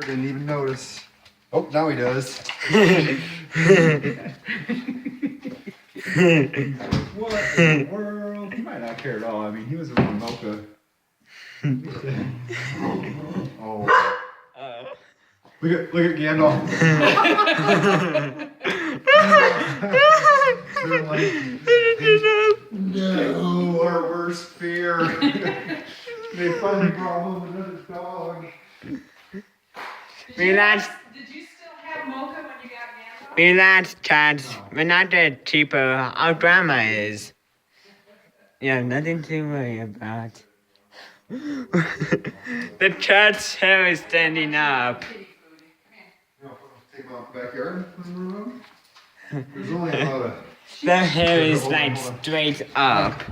Didn't even notice. Oh, now he does. What in the world? He might not care at all. I mean, he was around Mocha. Oh. Look at Gandalf. They're like, no, our worst fear. They finally brought home another dog. Relax, Did you still have Mocha when you got Gandalf? relax, Chad. We're not that cheaper. Our grandma is. You have nothing to worry about. The cat's hair is standing up. Take him out the backyard. There's only about a. The hair is like straight up.